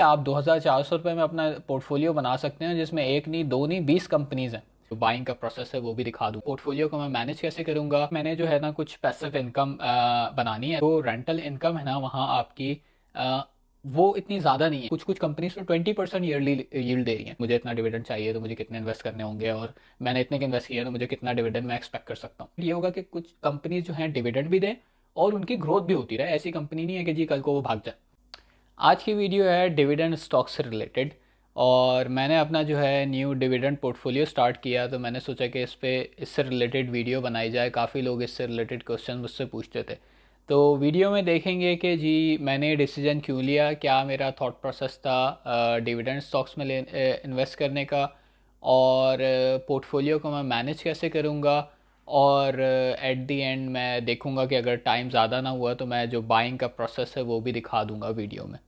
आप 2,400 रुपये में अपना पोर्टफोलियो बना सकते हैं, जिसमें एक नहीं, दो नहीं, 20 कंपनीज हैं। जो बाइंग का प्रोसेस है वो भी दिखा दूँ। पोर्टफोलियो को मैं मैनेज कैसे करूँगा, मैंने जो है ना कुछ पैसिव इनकम बनानी है। तो रेंटल इनकम है ना वहाँ आपकी अ, वो इतनी ज़्यादा नहीं है। कुछ कुछ कंपनीज तो 20% ईयरली यील्ड दे रही हैं। मुझे इतना डिविडेंड चाहिए तो मुझे कितने इन्वेस्ट करने होंगे, और मैंने इतने के इन्वेस्ट किया तो मुझे कितना डिविडेंड मैं एक्सपेक्ट कर सकता हूँ। ये होगा कि कुछ कंपनीज जो हैं डिविडेंड भी दें और उनकी ग्रोथ भी होती रहे। ऐसी कंपनी नहीं है कि जी कल को वो भाग जाए। आज की वीडियो है डिविडेंड स्टॉक से रिलेटेड, और मैंने अपना जो है न्यू डिविडेंड पोर्टफोलियो स्टार्ट किया, तो मैंने सोचा कि इससे रिलेटेड वीडियो बनाई जाए। काफ़ी लोग इससे रिलेटेड क्वेश्चन मुझसे पूछते थे। तो वीडियो में देखेंगे कि जी मैंने डिसीजन क्यों लिया, क्या मेरा थॉट प्रोसेस था डिविडेंड स्टॉक्स में इन्वेस्ट करने का, और पोर्टफोलियो को मैं मैनेज कैसे करूँगा, और एट द एंड मैं देखूँगा कि अगर टाइम ज़्यादा ना हुआ तो मैं जो बाइंग का प्रोसेस है वो भी दिखा दूँगा वीडियो में।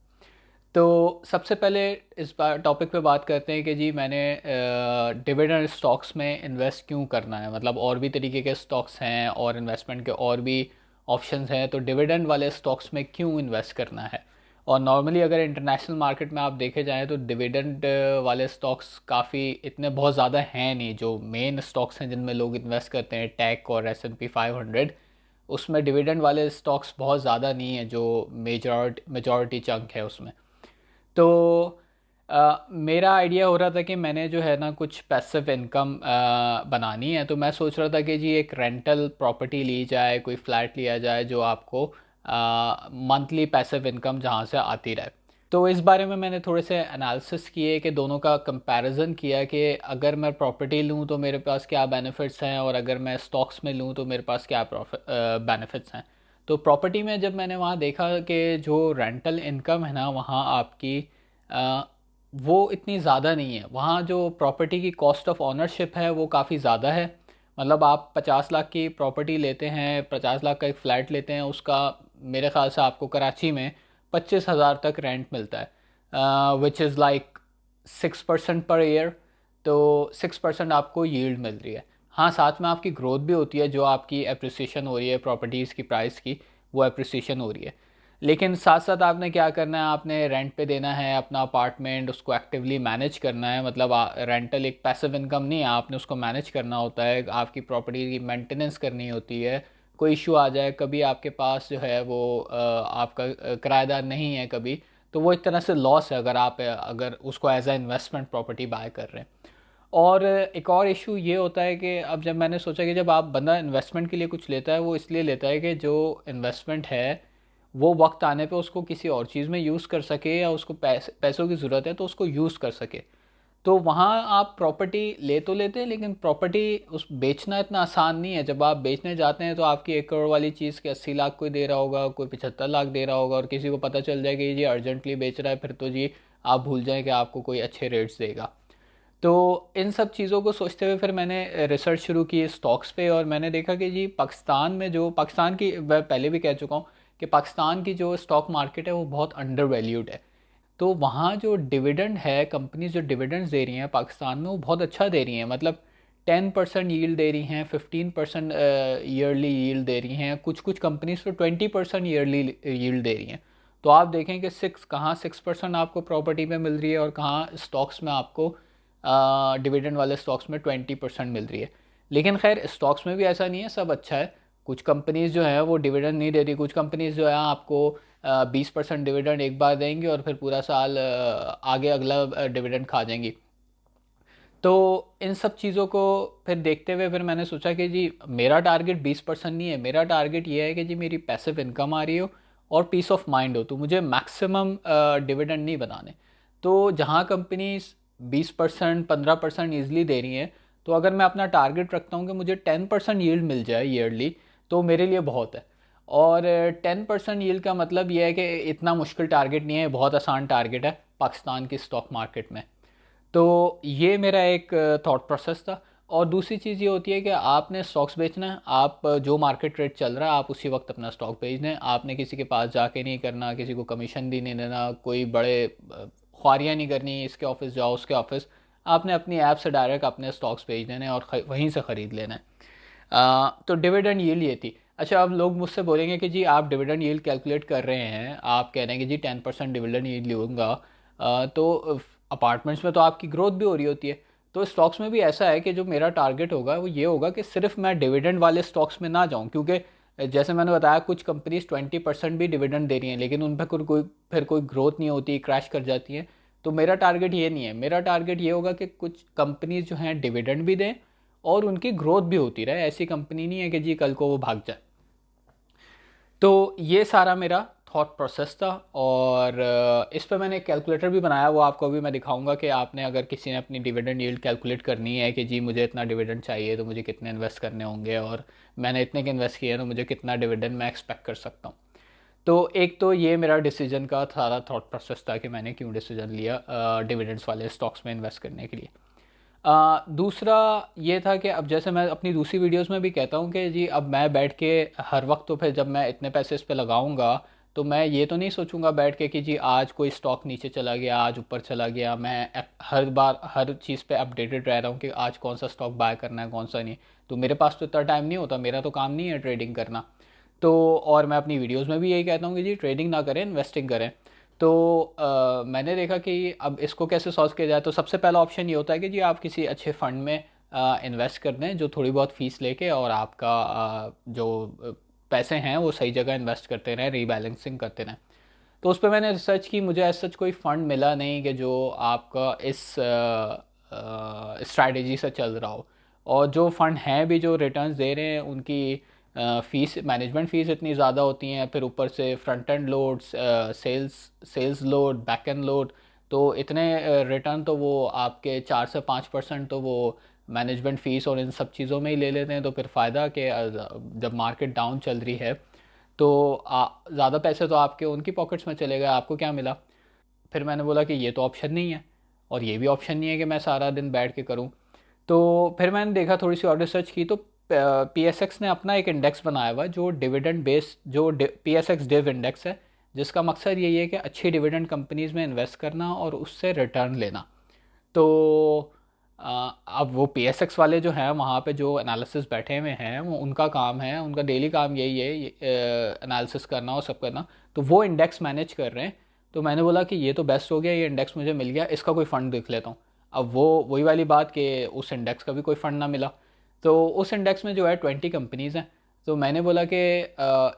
तो सबसे पहले इस बार टॉपिक पे बात करते हैं कि जी मैंने डिविडेंड स्टॉक्स में इन्वेस्ट क्यों करना है। मतलब और भी तरीके के स्टॉक्स हैं और इन्वेस्टमेंट के और भी ऑप्शंस हैं, तो डिविडेंड वाले स्टॉक्स में क्यों इन्वेस्ट करना है। और नॉर्मली अगर इंटरनेशनल मार्केट में आप देखे जाएँ तो डिविडेंड वाले स्टॉक्स काफ़ी इतने बहुत ज़्यादा हैं नहीं। जो मेन स्टॉक्स हैं जिनमें लोग इन्वेस्ट करते हैं, टेक और S&P 500, उसमें डिविडेंड वाले स्टॉक्स बहुत ज़्यादा नहीं है जो मेजॉरिटी चंक है उसमें। तो मेरा आइडिया हो रहा था कि मैंने जो है ना कुछ पैसिव इनकम बनानी है। तो मैं सोच रहा था कि जी एक रेंटल प्रॉपर्टी ली जाए, कोई फ्लैट लिया जाए जो आपको मंथली पैसिव इनकम जहाँ से आती रहे। तो इस बारे में मैंने थोड़े से एनालिसिस किए कि दोनों का कंपैरिजन किया कि अगर मैं प्रॉपर्टी लूँ तो मेरे पास क्या बेनिफिट्स हैं, और अगर मैं स्टॉक्स में लूँ तो मेरे पास क्या बेनिफिट्स हैं। तो प्रॉपर्टी में जब मैंने वहाँ देखा कि जो रेंटल इनकम है ना वहाँ आपकी अ, वो इतनी ज़्यादा नहीं है। वहाँ जो प्रॉपर्टी की कॉस्ट ऑफ ऑनरशिप है वो काफ़ी ज़्यादा है। मतलब आप 50 लाख की प्रॉपर्टी लेते हैं, 50 लाख का एक फ़्लैट लेते हैं, उसका मेरे ख़्याल से आपको कराची में 25,000 तक रेंट मिलता है, which is like 6% per year. तो 6% आपको यील्ड मिल रही है। हाँ, साथ में आपकी ग्रोथ भी होती है, जो आपकी एप्रिसिएशन हो रही है प्रॉपर्टीज़ की प्राइस की, वो एप्रिसिएशन हो रही है। लेकिन साथ साथ आपने क्या करना है, आपने रेंट पे देना है अपना अपार्टमेंट, उसको एक्टिवली मैनेज करना है। मतलब रेंटल एक पैसिव इनकम नहीं है, आपने उसको मैनेज करना होता है, आपकी प्रॉपर्टी की मेंटेनेंस करनी होती है। कोई इशू आ जाए, कभी आपके पास जो है वो आपका किराएदार नहीं है कभी, तो वो एक तरह से लॉस है अगर आप अगर उसको as a investment property buy कर रहे हैं। और एक और इशू ये होता है कि अब जब मैंने सोचा कि जब आप बंदा इन्वेस्टमेंट के लिए कुछ लेता है, वो इसलिए लेता है कि जो इन्वेस्टमेंट है वो वक्त आने पे उसको किसी और चीज़ में यूज़ कर सके, या उसको पैसों की ज़रूरत है तो उसको यूज़ कर सके। तो वहाँ आप प्रॉपर्टी ले तो लेते हैं, लेकिन प्रॉपर्टी उस बेचना इतना आसान नहीं है। जब आप बेचने जाते हैं तो आपकी 1 करोड़ वाली चीज़ के 80 लाख कोई दे रहा होगा, कोई 75 लाख दे रहा होगा, और किसी को पता चल जाएगा कि ये अर्जेंटली बेच रहा है, फिर तो जी आप भूल जाएं कि आपको कोई अच्छे रेट्स देगा। तो इन सब चीज़ों को सोचते हुए फिर मैंने रिसर्च शुरू की स्टॉक्स पे, और मैंने देखा कि जी पाकिस्तान में, जो पाकिस्तान की, मैं पहले भी कह चुका हूँ कि पाकिस्तान की जो स्टॉक मार्केट है वो बहुत अंडर वैल्यूड है। तो वहाँ जो डिविडेंड है, कंपनीज जो डिविडेंड्स दे रही हैं पाकिस्तान में वो बहुत अच्छा दे रही हैं। मतलब 10% यील्ड दे रही हैं, 15% ईयरली यील्ड दे रही हैं, कुछ कुछ कंपनीज तो 20% ईयरली यील्ड दे रही हैं। तो आप देखें कि 6% आपको प्रॉपर्टी में मिल रही है, और कहाँ स्टॉक्स में आपको डिविडेंड वाले स्टॉक्स में 20% मिल रही है। लेकिन खैर स्टॉक्स में भी ऐसा नहीं है सब अच्छा है। कुछ कंपनीज जो है वो डिविडेंड नहीं देती। कुछ कंपनीज जो है आपको 20% डिविडेंड एक बार देंगी और फिर पूरा साल आगे अगला डिविडेंड खा जाएंगी। तो इन सब चीज़ों को फिर देखते हुए फिर मैंने सोचा कि जी मेरा टारगेट 20% नहीं है। मेरा टारगेट ये है कि जी मेरी पैसिव इनकम आ रही हो और पीस ऑफ माइंड हो, तो मुझे मैक्सिमम डिविडेंड नहीं बनाने। तो जहाँ कंपनी 20% 15% ईजिली दे रही हैं, तो अगर मैं अपना टारगेट रखता हूँ कि मुझे 10% यील्ड मिल जाए ईयरली, तो मेरे लिए बहुत है। और 10% यील्ड का मतलब ये है कि इतना मुश्किल टारगेट नहीं है, बहुत आसान टारगेट है पाकिस्तान की स्टॉक मार्केट में। तो ये मेरा एक थॉट प्रोसेस था। और दूसरी चीज़ ये होती है कि आपने स्टॉक्स बेचना है, आप जो मार्केट रेट चल रहा है आप उसी वक्त अपना स्टॉक बेचना है। आपने किसी के पास जाके नहीं करना, किसी को कमीशन भी नहीं देना, कोई बड़े ख्वारियाँ नहीं करनी, इसके ऑफिस जाओ उसके ऑफिस। आपने अपनी ऐप से डायरेक्ट अपने स्टॉक्स बेच देने हैं और वहीं से ख़रीद लेना है। तो डिविडेंड यील्ड ये थी। अच्छा, अब लोग मुझसे बोलेंगे कि जी आप डिविडेंड यील्ड कैलकुलेट कर रहे हैं, आप कह रहे हैं कि जी 10% डिविडेंड यील्ड लूँगा, तो अपार्टमेंट्स में तो आपकी ग्रोथ भी हो रही होती है। तो स्टॉक्स में भी ऐसा है कि जो मेरा टारगेट होगा वो ये होगा कि सिर्फ मैं डिविडेंड वाले स्टॉक्स में ना जाऊं, क्योंकि जैसे मैंने बताया कुछ कंपनीज 20% भी डिविडेंड दे रही हैं लेकिन उन पर फिर कोई ग्रोथ नहीं होती, क्रैश कर जाती है। तो मेरा टारगेट ये नहीं है। मेरा टारगेट ये होगा कि कुछ कंपनीज जो हैं डिविडेंड भी दें और उनकी ग्रोथ भी होती रहे। ऐसी कंपनी नहीं है कि जी कल को वो भाग जाए। तो ये सारा मेरा थॉट प्रोसेस था, और इस पे मैंने एक कैलकुलेटर भी बनाया, वो आपको भी मैं दिखाऊंगा कि आपने अगर किसी ने अपनी डिविडेंड यील्ड कैलकुलेट करनी है कि जी मुझे इतना डिविडेंड चाहिए तो मुझे कितने इन्वेस्ट करने होंगे, और मैंने इतने के इन्वेस्ट किए तो मुझे कितना डिविडेंड मैं एक्सपेक्ट कर सकता हूँ। तो एक तो ये मेरा डिसीजन का सारा थॉट प्रोसेस था कि मैंने क्यों डिसीजन लिया डिविडेंड्स वाले स्टॉक्स में इन्वेस्ट करने के लिए। दूसरा ये था कि अब जैसे मैं अपनी दूसरी वीडियोस में भी कहता हूँ कि जी अब मैं बैठ के हर वक्त, तो फिर जब मैं इतने पैसे इस पे लगाऊंगा तो मैं ये तो नहीं सोचूंगा बैठ के कि जी आज कोई स्टॉक नीचे चला गया, आज ऊपर चला गया। मैं हर बार हर चीज़ पे अपडेटेड रह रहा हूँ कि आज कौन सा स्टॉक बाय करना है कौन सा नहीं। तो मेरे पास तो इतना टाइम नहीं होता, मेरा तो काम नहीं है ट्रेडिंग करना। तो और मैं अपनी वीडियोस में भी यही कहता हूँ कि जी ट्रेडिंग ना करें, इन्वेस्टिंग करें। तो मैंने देखा कि अब इसको कैसे सॉल्व किया जाए। तो सबसे पहला ऑप्शन ये होता है कि जी आप किसी अच्छे फंड में इन्वेस्ट कर दें जो थोड़ी बहुत फ़ीस लेके, और आपका जो पैसे हैं वो सही जगह इन्वेस्ट करते रहें, रीबैलेंसिंग करते रहें। तो उस पर मैंने रिसर्च की, मुझे ऐसा सच कोई फ़ंड मिला नहीं कि जो आपका इस स्ट्रैटेजी से चल रहा हो। और जो फ़ंड हैं भी जो रिटर्न्स दे रहे हैं उनकी फ़ीस, मैनेजमेंट फ़ीस इतनी ज़्यादा होती हैं, फिर ऊपर से front end loads, sales load, back end load, तो इतने रिटर्न तो वो आपके 4 से 5% तो वो मैनेजमेंट फ़ीस और इन सब चीज़ों में ही ले लेते हैं। तो फिर फ़ायदा कि जब मार्केट डाउन चल रही है तो ज़्यादा पैसे तो आपके उनकी पॉकेट्स में चले गए, आपको क्या मिला। फिर मैंने बोला कि ये तो ऑप्शन नहीं है, और ये भी ऑप्शन नहीं है कि मैं सारा दिन बैठ के करूं। तो फिर मैंने देखा, थोड़ी सी और रिसर्च की, तो PSX ने अपना एक इंडेक्स बनाया हुआ है जो डिविडेंड बेस्ड, जो PSX डिव इंडेक्स है, जिसका मकसद यही है कि अच्छी डिविडेंड कंपनीज़ में इन्वेस्ट करना और उससे रिटर्न लेना। तो अब वो PSX वाले जो हैं वहाँ पे जो एनालिसिस बैठे हुए हैं वो उनका काम है, उनका डेली काम यही है एनालिसिस करना और सब करना। तो वो इंडेक्स मैनेज कर रहे हैं। तो मैंने बोला कि ये तो बेस्ट हो गया, ये इंडेक्स मुझे मिल गया, इसका कोई फ़ंड देख लेता हूँ। अब वो वही वाली बात कि उस इंडेक्स का भी कोई फ़ंड ना मिला। तो उस इंडेक्स में जो है 20 कंपनीज़ हैं। तो मैंने बोला कि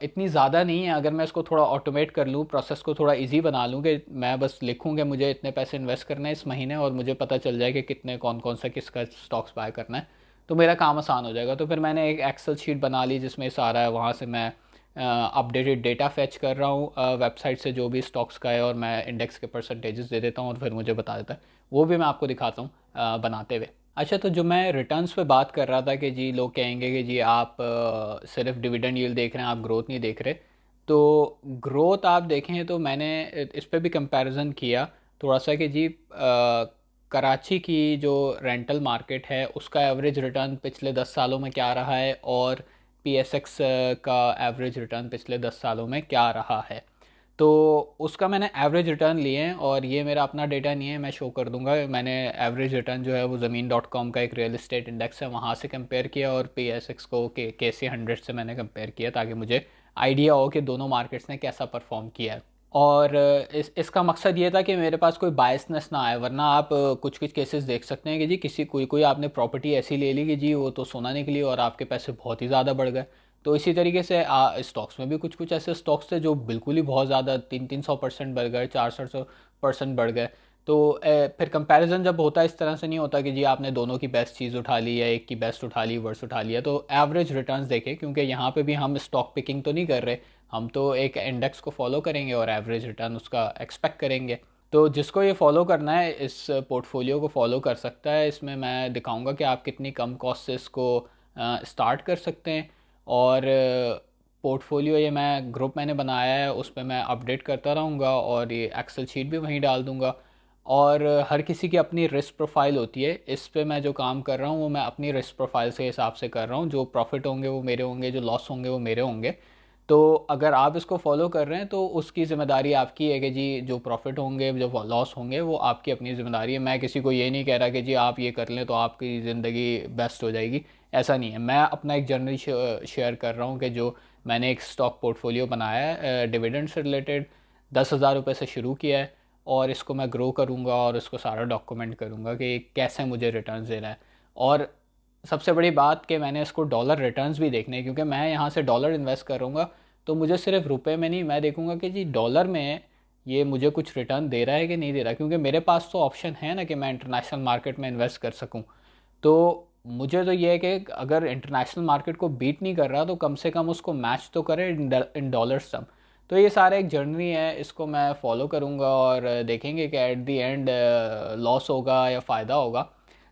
इतनी ज़्यादा नहीं है, अगर मैं इसको थोड़ा ऑटोमेट कर लूँ, प्रोसेस को थोड़ा इजी बना लूँ कि मैं बस लिखूँ कि मुझे इतने पैसे इन्वेस्ट करने हैं इस महीने और मुझे पता चल जाए कि कितने कौन कौन सा किसका स्टॉक्स बाय करना है, तो मेरा काम आसान हो जाएगा। तो फिर मैंने एक एक्सेल शीट बना ली जिसमें सारा है, वहाँ से मैं अपडेटेड डेटा फैच कर रहा हूँ वेबसाइट से जो भी स्टॉक्स का है, और मैं इंडेक्स के परसेंटेजेस दे देता हूँ और फिर मुझे बता देता है। वो भी मैं आपको दिखाता हूँ बनाते हुए। अच्छा, तो जो मैं रिटर्न्स पे बात कर रहा था कि जी लोग कहेंगे कि जी आप सिर्फ डिविडेंड यील्ड देख रहे हैं, आप ग्रोथ नहीं देख रहे। तो ग्रोथ आप देखें तो मैंने इस पे भी कंपैरिजन किया थोड़ा सा कि जी कराची की जो रेंटल मार्केट है उसका एवरेज रिटर्न पिछले 10 सालों में क्या रहा है, और PSX का एवरेज रिटर्न पिछले 10 सालों में क्या रहा है। तो उसका मैंने एवरेज रिटर्न लिए हैं, और ये मेरा अपना डेटा नहीं है, मैं शो कर दूंगा। मैंने एवरेज रिटर्न जो है वो ज़मीन.com का एक रियल इस्टेट इंडेक्स है वहाँ से कंपेयर किया, और PSX को KC100 से मैंने कंपेयर किया ताकि मुझे आइडिया हो कि दोनों मार्केट्स ने कैसा परफॉर्म किया है। और इसका मकसद ये था कि मेरे पास कोई बायसनेस ना आए, वरना आप कुछ कुछ केसेस देख सकते हैं कि जी किसी कोई कोई आपने प्रॉपर्टी ऐसी ले ली कि जी वो तो सोना निकली और आपके पैसे बहुत ही ज़्यादा बढ़ गए। तो इसी तरीके से स्टॉक्स में भी कुछ कुछ ऐसे स्टॉक्स थे जो बिल्कुल ही बहुत ज़्यादा 300-300% बढ़ गए, 400% बढ़ गए। तो फिर कंपैरिजन जब होता है इस तरह से नहीं होता कि जी आपने दोनों की बेस्ट चीज़ उठा ली या एक की बेस्ट उठा ली, वर्स्ट उठा लिया। तो एवरेज रिटर्न्स देखें, क्योंकि यहाँ पे भी हम स्टॉक पिकिंग तो नहीं कर रहे, हम तो एक इंडेक्स को फॉलो करेंगे और एवरेज रिटर्न उसका एक्सपेक्ट करेंगे। तो जिसको ये फॉलो करना है इस पोर्टफोलियो को फॉलो कर सकता है। इसमें मैं दिखाऊंगा कि आप कितनी कम कॉस्ट से इसको स्टार्ट कर सकते हैं। और पोर्टफोलियो ये मैं ग्रुप मैंने बनाया है, उस पर मैं अपडेट करता रहूँगा और ये एक्सेल शीट भी वहीं डाल दूँगा। और हर किसी की अपनी रिस्क प्रोफाइल होती है, इस पे मैं जो काम कर रहा हूँ वो मैं अपनी रिस्क प्रोफाइल से हिसाब से कर रहा हूँ। जो प्रॉफिट होंगे वो मेरे होंगे, जो लॉस होंगे वो मेरे होंगे। तो अगर आप इसको फॉलो कर रहे हैं तो उसकी ज़िम्मेदारी आपकी है कि जी जो प्रॉफिट होंगे जो लॉस होंगे वो आपकी अपनी ज़िम्मेदारी है। मैं किसी को ये नहीं कह रहा कि जी आप ये कर लें तो आपकी ज़िंदगी बेस्ट हो जाएगी, ऐसा नहीं है। मैं अपना एक जर्नल शेयर कर रहा हूँ कि जो मैंने एक स्टॉक पोर्टफोलियो बनाया है डिविडेंड से रिलेटेड, 10,000 रुपये से शुरू किया है, और इसको मैं ग्रो करूँगा और इसको सारा डॉक्यूमेंट करूँगा कि कैसे मुझे रिटर्न्स दे रहा है। और सबसे बड़ी बात कि मैंने इसको डॉलर रिटर्न्स भी देखने हैं, क्योंकि मैं यहाँ से डॉलर इन्वेस्ट करूँगा तो मुझे सिर्फ रुपए में नहीं, मैं देखूँगा कि जी डॉलर में ये मुझे कुछ रिटर्न दे रहा है कि नहीं दे रहा, क्योंकि मेरे पास तो ऑप्शन है ना कि मैं इंटरनेशनल मार्केट में इन्वेस्ट कर सकूँ। तो मुझे तो ये है कि अगर इंटरनेशनल मार्केट को बीट नहीं कर रहा तो कम से कम उसको मैच तो करे इन डॉलर्स टर्म। तो ये सारा एक जर्नी है, इसको मैं फॉलो करूँगा और देखेंगे कि एट दी एंड लॉस होगा या फ़ायदा होगा।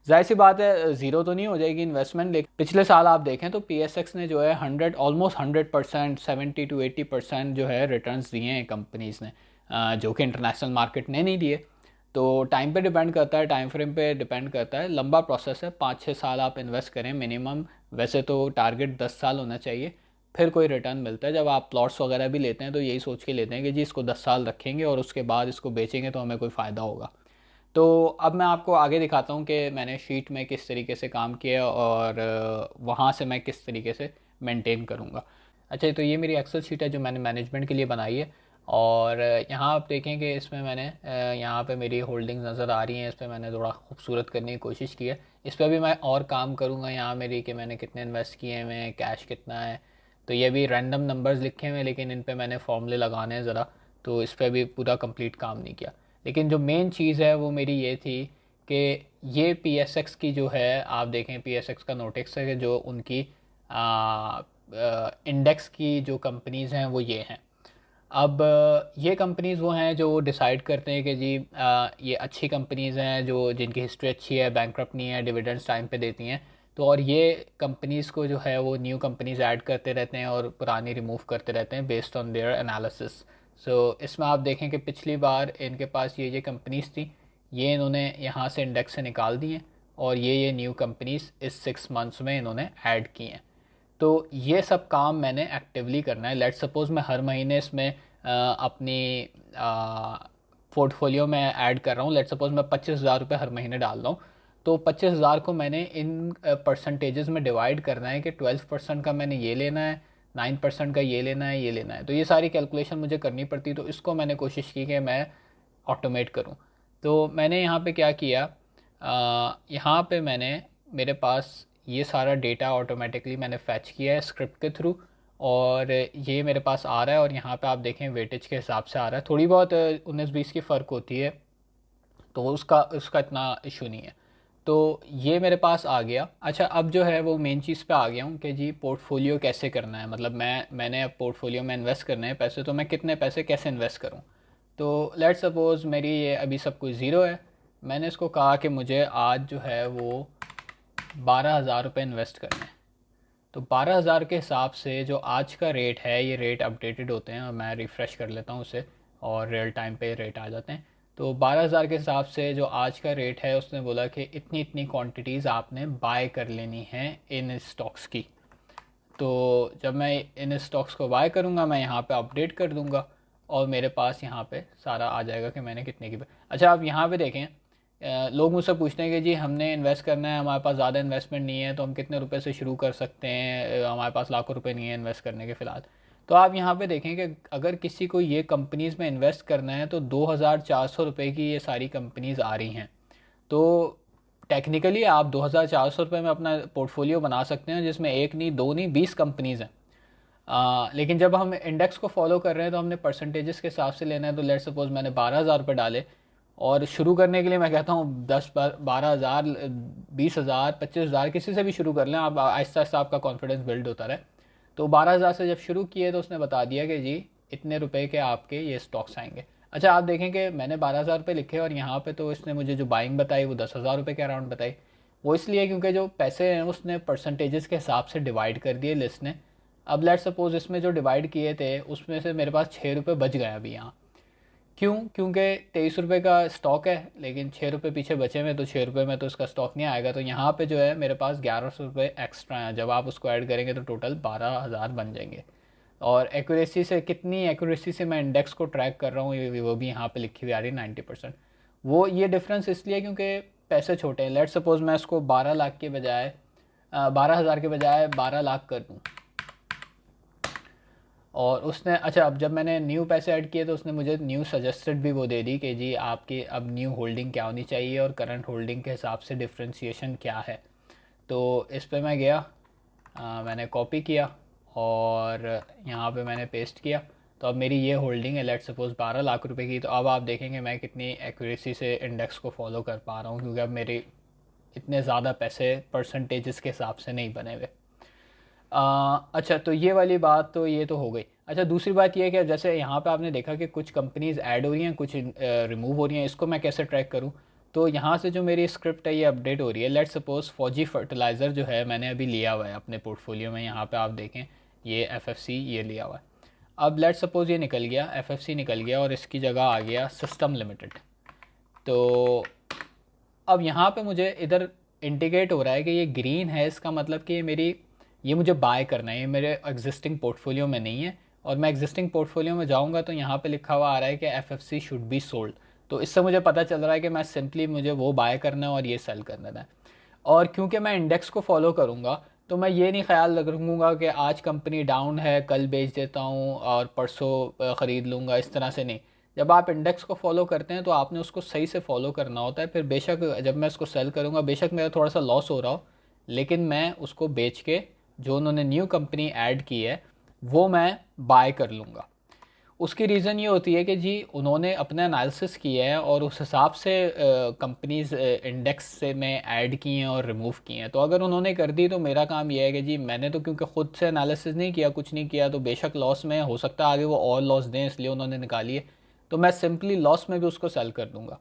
जाहिर सी बात है ज़ीरो तो नहीं हो जाएगी इन्वेस्टमेंट, लेकिन पिछले साल आप देखें तो PSX ने जो है 100% 70 to 80% जो है रिटर्न्स दिए हैं कंपनीज़ ने, जो कि इंटरनेशनल मार्केट ने नहीं दिए। तो टाइम पे डिपेंड करता है, टाइम फ्रेम पे डिपेंड करता है, लंबा प्रोसेस है, 5-6 साल आप इन्वेस्ट करें मिनिमम। वैसे तो टारगेट 10 साल होना चाहिए, फिर कोई रिटर्न मिलता है। जब आप प्लॉट्स वगैरह भी लेते हैं तो यही सोच के लेते हैं कि जी इसको 10 साल रखेंगे और उसके बाद इसको बेचेंगे तो हमें कोई फ़ायदा होगा। तो अब मैं आपको आगे दिखाता हूँ कि मैंने शीट में किस तरीके से काम किया और वहाँ से मैं किस तरीके से मेंटेन करूँगा। अच्छा, तो ये मेरी एक्सेल शीट है जो मैंने मैनेजमेंट के लिए बनाई है। और यहाँ आप देखें कि इसमें मैंने यहाँ पे मेरी होल्डिंग्स नज़र आ रही हैं, इस पर मैंने थोड़ा खूबसूरत करने की कोशिश की है। इस पर भी मैं और काम करूँगा यहाँ मेरी कि मैंने कितने इन्वेस्ट किए हैं, कैश कितना है। तो ये भी रैंडम नंबर्स लिखे हुए हैं, लेकिन इन पे मैंने फॉर्मूले लगाने हैं ज़रा, तो इस पर भी पूरा कंप्लीट काम नहीं किया। लेकिन जो मेन चीज़ है वो मेरी ये थी कि ये PSX की जो है, आप देखें PSX का नोटिक्स है कि जो उनकी इंडेक्स की जो कंपनीज़ हैं वो ये हैं। अब ये कंपनीज़ वो हैं जो डिसाइड करते हैं कि जी ये अच्छी कंपनीज़ हैं जो जिनकी हिस्ट्री अच्छी है, बैंकरप्ट नहीं है, डिविडेंड्स टाइम पे देती हैं। तो और ये कंपनीज़ को जो है वो न्यू कंपनीज़ ऐड करते रहते हैं और पुरानी रिमूव करते रहते हैं बेस्ड ऑन देयर एनालिसिस। सो इसमें आप देखें कि पिछली बार इनके पास ये कंपनीज़ थी, ये इन्होंने यहाँ से इंडेक्स से निकाल दी हैं और ये न्यू कंपनीज़ इस 6 मंथ्स में इन्होंने ऐड की हैं। तो ये सब काम मैंने एक्टिवली करना है। लेट्स सपोज़ मैं हर महीने इसमें अपनी पोर्टफोलियो में ऐड कर रहा हूँ, लेट्स सपोज़ मैं 25,000 रुपये हर महीने डाल रहा हूँ, तो 25,000 को मैंने इन परसेंटेजेस में डिवाइड करना है कि 12% का मैंने ये लेना है, 9% का ये लेना है, ये लेना है। तो ये सारी कैलकुलेशन मुझे करनी पड़ती, तो इसको मैंने कोशिश की कि मैं ऑटोमेट करूँ। तो मैंने यहाँ पे क्या किया, यहाँ पे मैंने, मेरे पास ये सारा डेटा ऑटोमेटिकली मैंने फैच किया है स्क्रिप्ट के थ्रू, और ये मेरे पास आ रहा है। और यहाँ पे आप देखें वेटेज के हिसाब से आ रहा है, थोड़ी बहुत 19-20 की फ़र्क होती है, तो उसका उसका इतना इशू नहीं है। तो ये मेरे पास आ गया। अच्छा, अब जो है वो मेन चीज़ पे आ गया हूँ कि जी पोर्टफोलियो कैसे करना है, मतलब मैंने अब पोर्टफोलियो में इन्वेस्ट करने हैं पैसे, तो मैं कितने पैसे कैसे इन्वेस्ट करूँ। तो लेट्स सपोज़ मेरी ये अभी सब कुछ ज़ीरो है, मैंने इसको कहा कि मुझे आज जो है वो 12,000 रुपये इन्वेस्ट करने हैं। तो 12,000 के हिसाब से जो आज का रेट है, ये रेट अपडेटेड होते हैं और मैं रिफ़्रेश कर लेता हूँ उसे और रियल टाइम पे रेट आ जाते हैं। तो 12,000 के हिसाब से जो आज का रेट है, उसने बोला कि इतनी इतनी क्वांटिटीज़ आपने बाय कर लेनी है इन स्टॉक्स की। तो जब मैं इन स्टॉक्स को बाय करूँगा, मैं यहाँ पे अपडेट कर दूँगा और मेरे पास यहाँ पे सारा आ जाएगा कि मैंने कितने की। अच्छा, आप यहाँ पे देखें, लोग मुझसे पूछते हैं कि जी हमने इन्वेस्ट करना है, हमारे पास ज़्यादा इन्वेस्टमेंट नहीं है, तो हम कितने रुपए से शुरू कर सकते हैं, हमारे पास लाखों रुपए नहीं है इन्वेस्ट करने के फ़िलहाल। तो आप यहाँ पे देखें कि अगर किसी को ये कंपनीज़ में इन्वेस्ट करना है तो 2,400 रुपये की ये सारी कंपनीज़ आ रही हैं। तो टेक्निकली आप 2,400 रुपये में अपना पोर्टफोलियो बना सकते हैं, जिसमें एक नहीं, दो नहीं, 20 कंपनीज़ हैं। लेकिन जब हम इंडेक्स को फॉलो कर रहे हैं तो हमने परसेंटेजेस के हिसाब से लेना है। तो लेट सपोज़ मैंने 12,000 रुपये डाले, और शुरू करने के लिए मैं कहता हूँ 10-12,000, 20,000, 25,000 किसी से भी शुरू कर लें आप, आहिस्ता आहिस्ता आपका कॉन्फिडेंस बिल्ड होता रहे। तो 12,000 से जब शुरू किए तो उसने बता दिया कि जी इतने रुपए के आपके ये स्टॉक्स आएंगे। अच्छा, आप देखें कि मैंने 12,000 रुपये लिखे और यहाँ पे तो इसने मुझे जो बाइंग बताई वो 10,000 रुपये के अराउंड बताई। वो इसलिए क्योंकि जो पैसे हैं उसने परसेंटेजेस के हिसाब से डिवाइड कर दिए लिस्ट ने। अब लेट सपोज़ इसमें जो डिवाइड किए थे उसमें से मेरे पास 6 रुपये बच गए अभी यहाँ। क्यों? क्योंकि 23 रुपये का स्टॉक है, लेकिन 6 रुपये पीछे बचे हुए, तो 6 रुपये में तो इसका स्टॉक नहीं आएगा। तो यहाँ पे जो है मेरे पास 1100 रुपये एक्स्ट्रा हैं, जब आप उसको ऐड करेंगे तो टोटल 12,000 बन जाएंगे। और एक्यूरेसी से, कितनी एक्यूरेसी से मैं इंडेक्स को ट्रैक कर रहा हूँ ये वो भी यहाँ पे लिखी हुई आ रही है, 90%। वो ये डिफरेंस इसलिए क्योंकि पैसे छोटे हैं। लेट सपोज़ मैं इसको 12 लाख के बजाय 12,000 के बजाय 12 लाख कर दूँ, और उसने अच्छा, अब जब मैंने न्यू पैसे ऐड किए तो उसने मुझे न्यू सजेस्टेड भी वो दे दी कि जी आपकी अब न्यू होल्डिंग क्या होनी चाहिए और करंट होल्डिंग के हिसाब से डिफ्रेंशिएशन क्या है। तो इस पे मैं गया, मैंने कॉपी किया और यहाँ पे मैंने पेस्ट किया। तो अब मेरी ये होल्डिंग है लेट सपोज़ 12 लाख रुपए की। तो अब आप देखेंगे मैं कितनी एक्यूरेसी से इंडेक्स को फॉलो कर पा रहा हूँ, क्योंकि अब मेरे इतने ज़्यादा पैसे परसेंटेजेस के हिसाब से नहीं बने हुए। अच्छा, तो ये वाली बात तो ये तो हो गई। अच्छा, दूसरी बात ये है कि जैसे यहाँ पे आपने देखा कि कुछ कंपनीज़ ऐड हो रही हैं, कुछ रिमूव हो रही हैं, इसको मैं कैसे ट्रैक करूँ? तो यहाँ से जो मेरी स्क्रिप्ट है ये अपडेट हो रही है। लेट सपोज़ फौजी फर्टिलाइज़र जो है मैंने अभी लिया हुआ है अपने पोर्टफोलियो में, यहाँ पे आप देखें ये एफएफसी ये लिया हुआ है। अब लेट सपोज़ ये निकल गया, एफएफसी निकल गया और इसकी जगह आ गया सिस्टम लिमिटेड। तो अब यहाँ पे मुझे इधर इंडिकेट हो रहा है कि ये ग्रीन है, इसका मतलब कि ये मुझे बाय करना है, ये मेरे एग्जिस्टिंग पोर्टफोलियो में नहीं है। और मैं एग्जिस्टिंग पोर्टफोलियो में जाऊँगा तो यहाँ पे लिखा हुआ आ रहा है कि F F C should be sold. तो इससे मुझे पता चल रहा है कि मैं सिंपली मुझे वो बाय करना है और ये सेल करना है। और क्योंकि मैं इंडेक्स को फॉलो करूँगा तो मैं ये नहीं ख्याल रखूँगा कि आज कंपनी डाउन है कल बेच देता हूँ और परसों ख़रीद लूँगा, इस तरह से नहीं। जब आप इंडेक्स को फॉलो करते हैं तो आपने उसको सही से फॉलो करना होता है। फिर बेशक जब मैं उसको सेल करूँगा, बेशक मेरा थोड़ा सा लॉस हो रहा हो, लेकिन मैं उसको बेच के जो उन्होंने न्यू कंपनी ऐड की है वो मैं बाय कर लूँगा। उसकी रीज़न ये होती है कि जी उन्होंने अपना एनालिसिस किया है और उस हिसाब से कंपनीज इंडेक्स से में ऐड की हैं और रिमूव की हैं। तो अगर उन्होंने कर दी तो मेरा काम ये है कि जी मैंने तो क्योंकि ख़ुद से एनालिसिस नहीं किया, कुछ नहीं किया, तो बेशक लॉस में हो सकता है आगे वो और लॉस दें, इसलिए उन्होंने निकाली है। तो मैं सिंपली लॉस में भी उसको सेल कर दूँगा।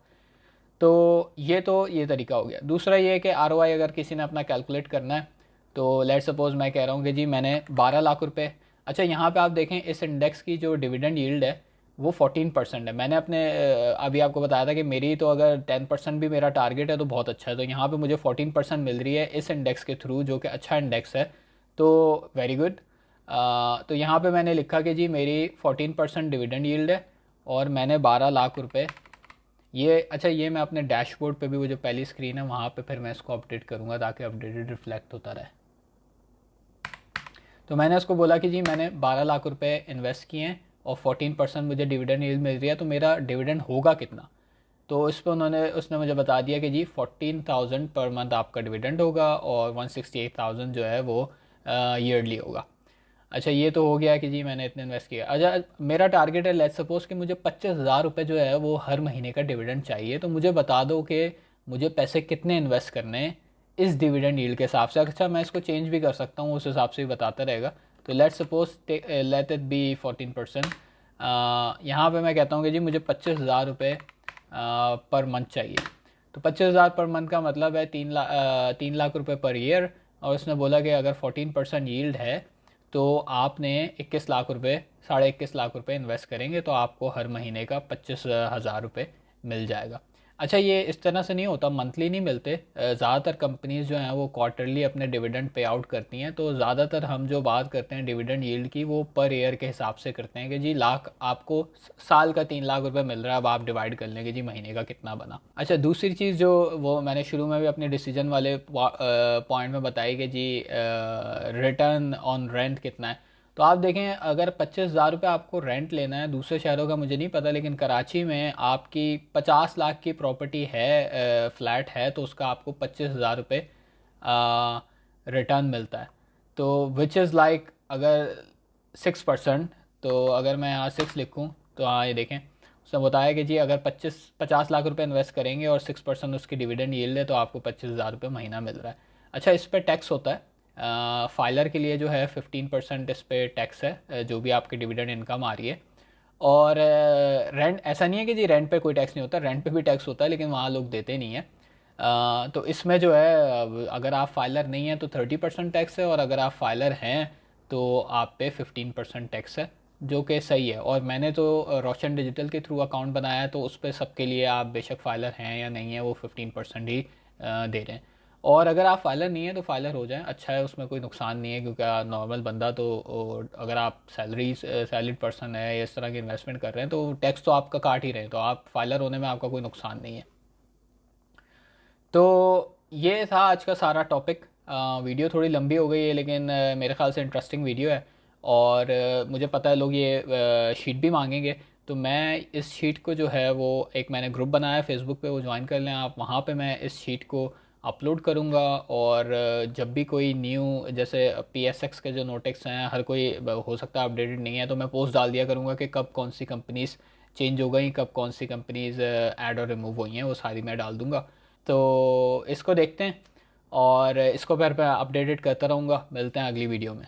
तो ये तरीका हो गया। दूसरा ये है कि आरओआई अगर किसी ने अपना कैलकुलेट करना है तो लेट सपोज़ मैं कह रहा हूँ कि जी मैंने 12 लाख रुपए। अच्छा, यहाँ पे आप देखें इस इंडेक्स की जो डिविडेंड यील्ड है वो 14% है। मैंने अपने अभी आपको बताया था कि मेरी तो अगर 10% भी मेरा टारगेट है तो बहुत अच्छा है। तो यहाँ पे मुझे 14% मिल रही है इस इंडेक्स के थ्रू, जो कि अच्छा इंडेक्स है। तो वेरी गुड। तो यहाँ पे मैंने लिखा कि जी मेरी 14% डिविडेंड यील्ड है और मैंने 12 लाख रुपए ये। अच्छा, ये मैं अपने डैशबोर्ड पे भी, वो जो पहली स्क्रीन है वहाँ पे फिर मैं इसको अपडेट करूँगा ताकि अपडेटेड रिफ्लेक्ट होता रहे। तो मैंने उसको बोला कि जी मैंने 12 लाख रुपए इन्वेस्ट किए हैं और 14% मुझे डिविडेंड यील्ड मिल रही है, तो मेरा डिविडेंड होगा कितना? तो इस पर उसने मुझे बता दिया कि जी 14,000 पर मंथ आपका डिविडेंड होगा और 168,000 जो है वो ईयरली होगा। अच्छा, ये तो हो गया कि जी मैंने इतने इन्वेस्ट किया। अच्छा, मेरा टारगेट है लेट्स सपोज़ कि मुझे 25,000 रुपये जो है वो हर महीने का डिविडेंड चाहिए। तो मुझे बता दो कि मुझे पैसे कितने इन्वेस्ट करने हैं इस डिविडेंड यील्ड के हिसाब से। अच्छा, मैं इसको चेंज भी कर सकता हूँ, उस हिसाब से भी बताता रहेगा। तो let's suppose let it be 14%। यहाँ पे मैं कहता हूँ कि जी मुझे 25,000 रुपये पर मंथ चाहिए। तो 25,000 पर मंथ का मतलब है 3 लाख रुपये पर ईयर। और उसने बोला कि अगर 14% यील्ड है तो आपने 21 लाख रुपये, 21.5 लाख रुपये इन्वेस्ट करेंगे तो आपको हर महीने का 25,000 रुपये मिल जाएगा। अच्छा, ये इस तरह से नहीं होता, मंथली नहीं मिलते। ज़्यादातर कंपनीज़ जो हैं वो क्वार्टरली अपने डिविडेंड पे आउट करती हैं। तो ज़्यादातर हम जो बात करते हैं डिविडेंड यील्ड की वो पर ईयर के हिसाब से करते हैं कि जी लाख आपको साल का 3 लाख रुपए मिल रहा है, अब आप डिवाइड कर लेंगे जी महीने का कितना बना। अच्छा, दूसरी चीज़ जो वो मैंने शुरू में भी अपने डिसीजन वाले पॉइंट में बताई कि जी रिटर्न ऑन रेंट कितना है। तो आप देखें अगर 25,000 रुपये आपको रेंट लेना है, दूसरे शहरों का मुझे नहीं पता, लेकिन कराची में आपकी 50 लाख की प्रॉपर्टी है, फ्लैट है, तो उसका आपको 25,000 रुपये रिटर्न मिलता है। तो विच इज़ लाइक अगर 6%, तो अगर मैं यहाँ 6 लिखूँ तो हाँ ये देखें उसने बताया कि जी अगर 50 लाख रुपए इन्वेस्ट करेंगे और 6% उसकी डिविडेंड यील्ड है तो आपको 25,000 रुपये महीना मिल रहा है। अच्छा, इस पर टैक्स होता है। फाइलर के लिए जो है 15% इस पर टैक्स है, जो भी आपकी डिविडेंड इनकम आ रही है। और रेंट ऐसा नहीं है कि जी रेंट पे कोई टैक्स नहीं होता, रेंट पे भी टैक्स होता है, लेकिन वहाँ लोग देते नहीं है। तो इसमें जो है अगर आप फाइलर नहीं हैं तो 30% टैक्स है और अगर आप फाइलर हैं तो आप पे 15% टैक्स है, जो कि सही है। और मैंने तो रोशन डिजिटल के थ्रू अकाउंट बनाया है तो उस पर सबके लिए आप बेशक फाइलर हैं या नहीं है वो 15% ही दे रहे हैं। और अगर आप फाइलर नहीं है तो फाइलर हो जाएं, अच्छा है, उसमें कोई नुकसान नहीं है, क्योंकि नॉर्मल बंदा तो अगर आप सैलरीड पर्सन है या इस तरह की इन्वेस्टमेंट कर रहे हैं तो टैक्स तो आपका काट ही रहे हैं, तो आप फाइलर होने में आपका कोई नुकसान नहीं है। तो ये था आज का सारा टॉपिक। वीडियो थोड़ी लंबी हो गई है लेकिन मेरे ख्याल से इंटरेस्टिंग वीडियो है। और मुझे पता है लोग ये शीट भी मांगेंगे, तो मैं इस शीट को जो है वो एक मैंने ग्रुप बनाया है फेसबुक पे, वो ज्वाइन कर लें आप। वहाँ पे मैं इस शीट को अपलोड करूँगा, और जब भी कोई न्यू, जैसे PSX के जो नोटिक्स हैं, हर कोई हो सकता है अपडेटेड नहीं है, तो मैं पोस्ट डाल दिया करूँगा कि कब कौन सी कंपनीज़ चेंज हो गई, कब कौन सी कंपनीज़ ऐड और रिमूव हुई हैं, वो सारी मैं डाल दूँगा। तो इसको देखते हैं, और इसको फिर मैं अपडेटेड करता रहूँगा। मिलते हैं अगली वीडियो में।